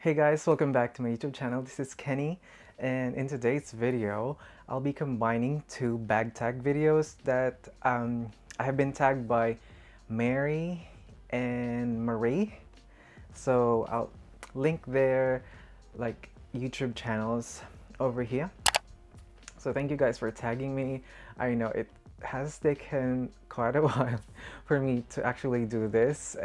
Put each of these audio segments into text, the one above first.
Hey guys, welcome back to my YouTube channel. This is Kenny, and in today's video, I'll be combining two bag tag videos that I have been tagged by Mary and Marie. So I'll link their YouTube channels over here. So thank you guys for tagging me. I know it has taken quite a while for me to actually do this,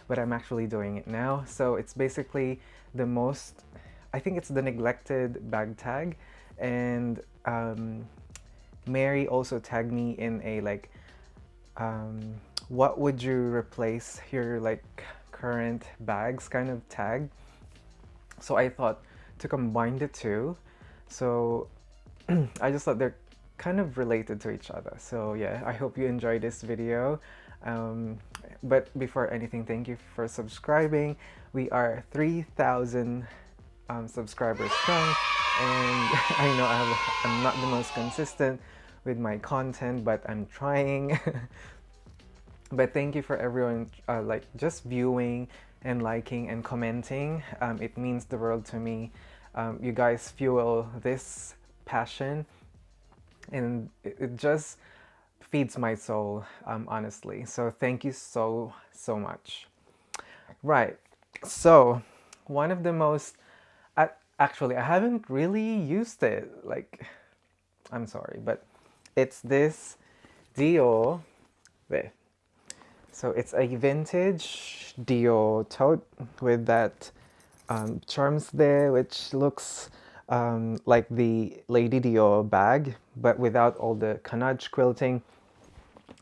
but I'm actually doing it now. So it's basically I think it's the neglected bag tag, and Mary also tagged me in a what would you replace your current bags kind of tag. So I thought to combine the two. So I just thought they're kind of related to each other. So yeah, I hope you enjoy this video. But before anything, thank you for subscribing. We are 3,000 subscribers strong, and I know I'm not the most consistent with my content, but I'm trying. But thank you for everyone just viewing and liking and commenting. It means the world to me. You guys fuel this passion, and it just feeds my soul, honestly. So thank you so much. Right, so one of the most actually I haven't really used it, I'm sorry, but it's this Dior. So it's a vintage Dior tote with that charms there, which looks like the Lady Dior bag, but without all the canage quilting.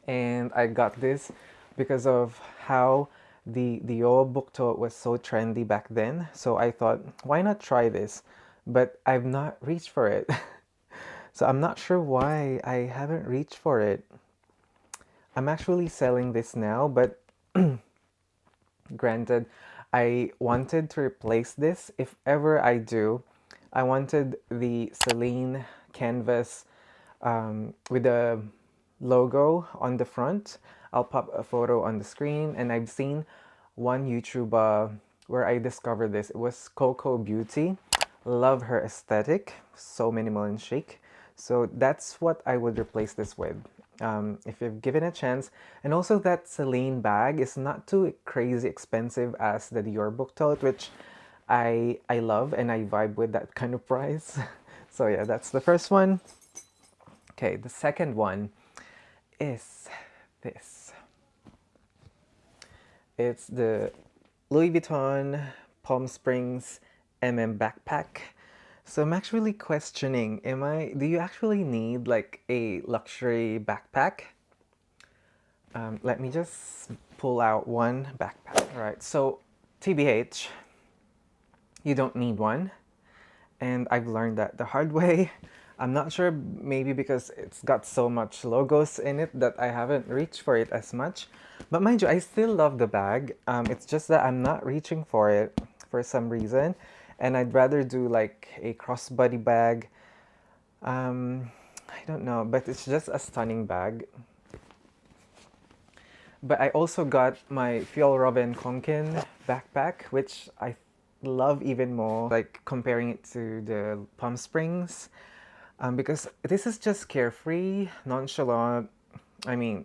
And I got this because of how the Dior book tote was so trendy back then. So I thought, why not try this? But I've not reached for it. So I'm not sure why I haven't reached for it. I'm actually selling this now, but granted, I wanted to replace this. If ever I do, I wanted the Celine canvas with the logo on the front. I'll pop a photo on the screen, and I've seen one YouTuber where I discovered this. It was Xoxo Beauty. Love her aesthetic, so minimal and chic. So that's what I would replace this with. If you've given a chance. And also that Celine bag is not too crazy expensive as the Dior book tote, which I love and I vibe with that kind of price. So yeah, that's the first one. Okay, the second one is this. It's the Louis Vuitton Palm Springs backpack. So I'm actually questioning, do you actually need like a luxury backpack? Let me just pull out one backpack. All right, so TBH, you don't need one. And I've learned that the hard way. I'm not sure, maybe because it's got so much logos in it that I haven't reached for it as much. But mind you, I still love the bag. It's just that I'm not reaching for it for some reason. And I'd rather do like a crossbody bag. I don't know, but it's just a stunning bag. But I also got my Fjällräven Konken backpack, which I love even more, like comparing it to the Palm Springs, because this is just carefree, nonchalant. I mean,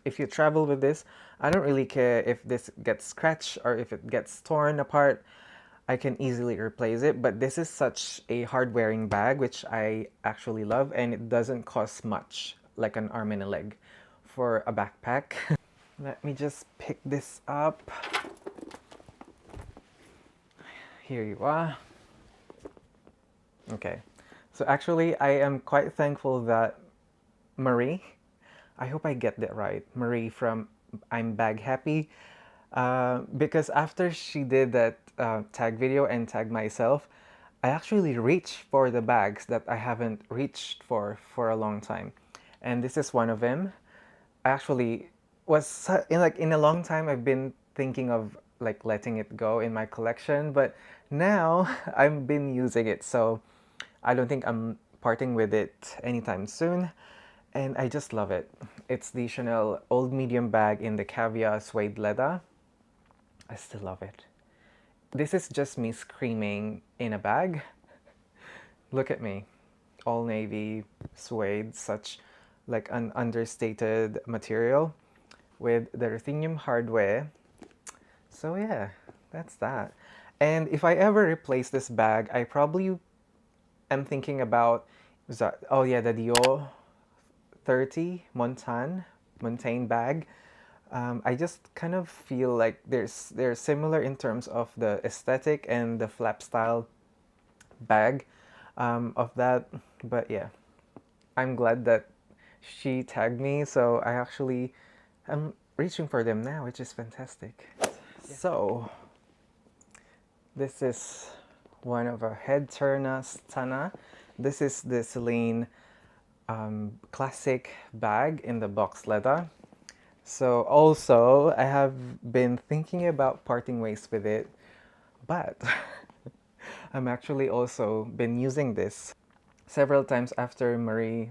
if you travel with this, I don't really care if this gets scratched or if it gets torn apart. I can easily replace it, but this is such a hard-wearing bag, which I actually love, and it doesn't cost much, like an arm and a leg for a backpack. Let me just pick this up. Here you are. Okay, so actually I am quite thankful that Marie, I hope I get that right, Marie from I'm Bag Happy, because after she did that tag video and tagged myself, I actually reached for the bags that I haven't reached for a long time, and this is one of them. I actually in a long time I've been thinking of like letting it go in my collection, but now I've been using it, so I don't think I'm parting with it anytime soon, and I just love it. It's the Chanel Old Medium bag in the caviar suede leather. I still love it. this is just me screaming in a bag. Look at me, all navy, suede, such like an understated material with the ruthenium hardware. So yeah, that's that. And if I ever replace this bag, I probably am thinking about, is that, oh yeah, the Dior 30 Montaigne bag. I just kind of feel like they're similar in terms of the aesthetic and the flap style bag of that. But yeah, I'm glad that she tagged me, so I actually am reaching for them now, which is fantastic. Yeah. So this is one of our head turner stunner. This is the Celine classic bag in the box leather. So also, I have been thinking about parting ways with it, but I'm actually also been using this several times after Marie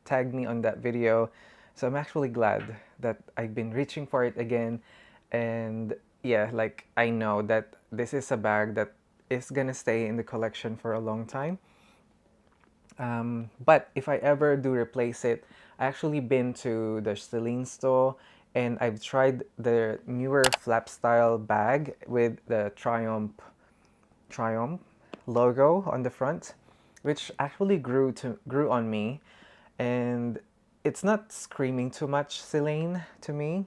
tagged me on that video. So I'm actually glad that I've been reaching for it again. And yeah, like I know that this is a bag that is gonna stay in the collection for a long time. But if I ever do replace it, I actually been to the Celine store and I've tried the newer flap style bag with the Triumph logo on the front, which actually grew on me, and it's not screaming too much Celine to me,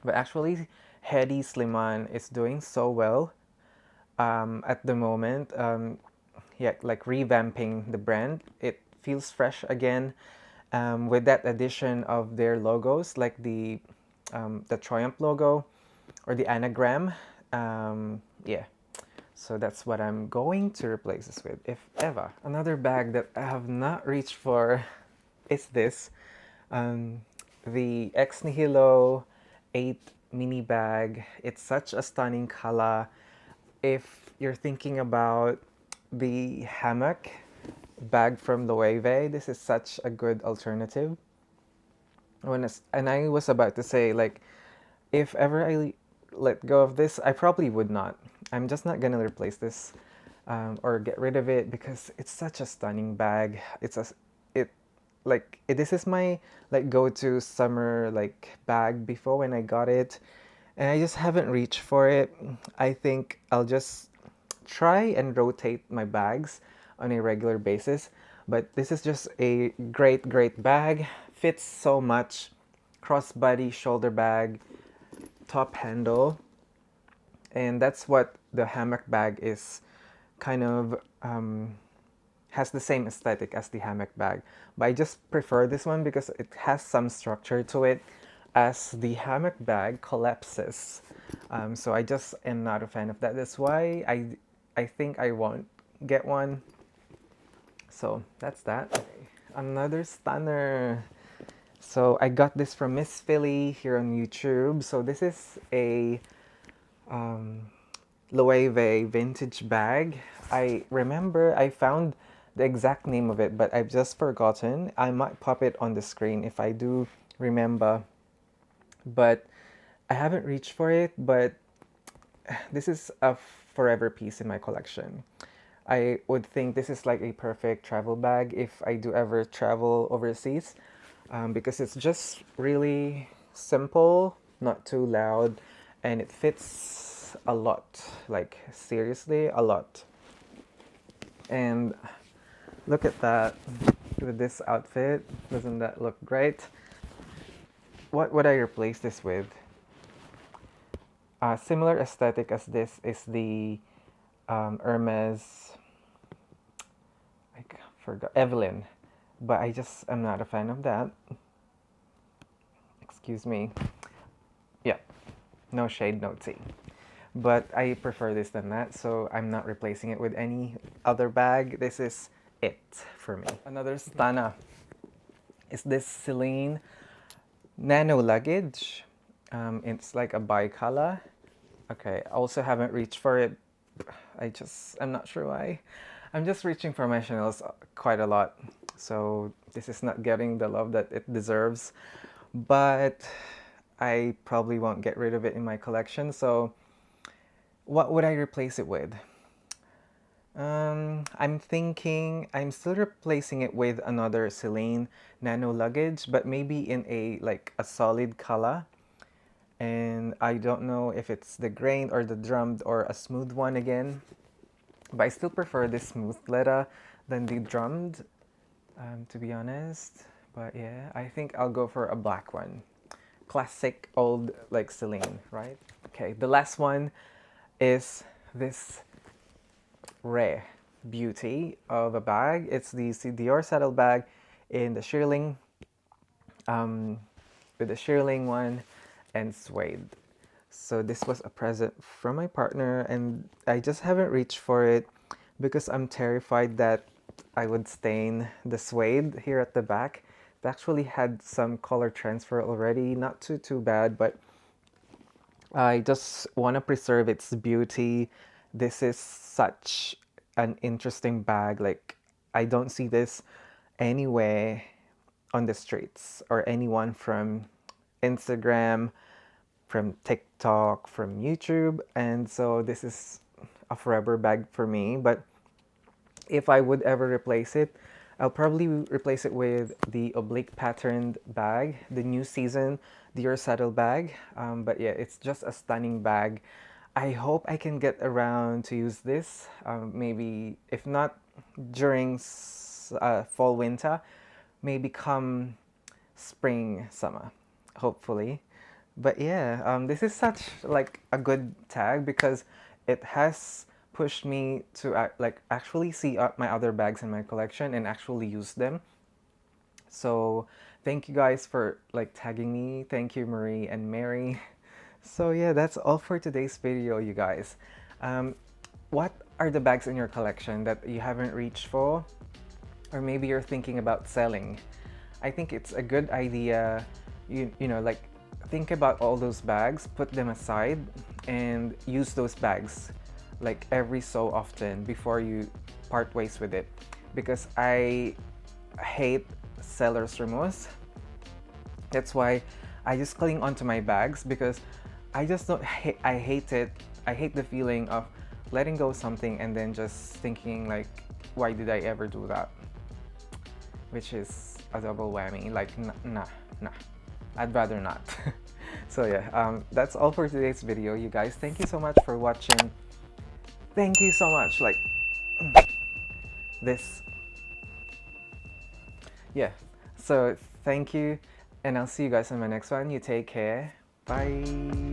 but actually Hedy Slimane is doing so well at the moment. Yeah, like revamping the brand. It feels fresh again with that addition of their logos, like the Triumph logo or the anagram. Yeah, so that's what I'm going to replace this with, if ever. Another bag that I have not reached for is this, the XNIHILO 8 mini bag. It's such a stunning color. If you're thinking about the hammock bag from Loewe, this is such a good alternative. And I was about to say, like, if ever I let go of this, I probably would not. I'm just not gonna replace this or get rid of it because it's such a stunning bag. This is my like go-to summer like bag before when I got it, and I just haven't reached for it. I think I'll just try and rotate my bags on a regular basis. But this is just a great bag. Fits so much. Crossbody shoulder bag, top handle, and that's what the hammock bag is kind of has the same aesthetic as the hammock bag, but I just prefer this one because it has some structure to it as the hammock bag collapses. So I just am not a fan of that. That's why I think I won't get one. So that's that. Okay. Another stunner. So I got this from Miss Philly here on YouTube. So this is a Loewe vintage bag. I remember I found the exact name of it, but I've just forgotten. I might pop it on the screen if I do remember. But I haven't reached for it, but this is a forever piece in my collection. I would think this is like a perfect travel bag if I do ever travel overseas, because it's just really simple, not too loud, and it fits a lot, like seriously a lot. And look at that with this outfit. Doesn't that look great? What would I replace this with? Similar aesthetic as this is the Hermes, I forgot, Evelyn, but I just am not a fan of that. Excuse me. Yeah, no shade, no tea. But I prefer this than that, so I'm not replacing it with any other bag. This is it for me. Another stunner is this Celine nano luggage. It's like a bicolor. Okay, I also haven't reached for it. I'm not sure why. I'm just reaching for my Chanels quite a lot. So this is not getting the love that it deserves. But I probably won't get rid of it in my collection. So What would I replace it with? I'm thinking I'm still replacing it with another Celine nano luggage, but maybe in a like a solid color. And I don't know if it's the grain or the drummed or a smooth one again. But I still prefer this smooth leather than the drummed, to be honest. But yeah, I think I'll go for a black one. Classic old like Celine, right? Okay, the last one is this rare beauty of a bag. It's the Dior saddle bag in the shearling, um, with the shearling one and suede. So this was a present from my partner, and I just haven't reached for it because I'm terrified that I would stain the suede here at the back. It actually had some color transfer already, not too bad, but I just want to preserve its beauty. This is such an interesting bag. Like, I don't see this anywhere on the streets or anyone from Instagram, from TikTok, from YouTube. And so this is a forever bag for me. But if I would ever replace it, I'll probably replace it with the oblique patterned bag, the new season Dior saddle bag. But yeah, it's just a stunning bag. I hope I can get around to use this. Maybe if not during fall winter, maybe come spring summer, hopefully. But yeah, this is such like a good tag because it has pushed me to like actually see my other bags in my collection and actually use them. So thank you guys for like tagging me. Thank you, Marie and Mary. So yeah, that's all for today's video, you guys. What are the bags in your collection that you haven't reached for? Or maybe you're thinking about selling? I think it's a good idea, you know, like think about all those bags, put them aside, and use those bags like every so often before you part ways with it. Because I hate seller's remorse. That's why I just cling onto my bags because I just don't I hate it. I hate the feeling of letting go of something and then just thinking like, why did I ever do that? Which is a double whammy. Like, nah, I'd rather not. So yeah, that's all for today's video, you guys. Thank you so much for watching. Thank you so much. Like, this. Yeah. So thank you, and I'll see you guys in my next one. You take care. Bye.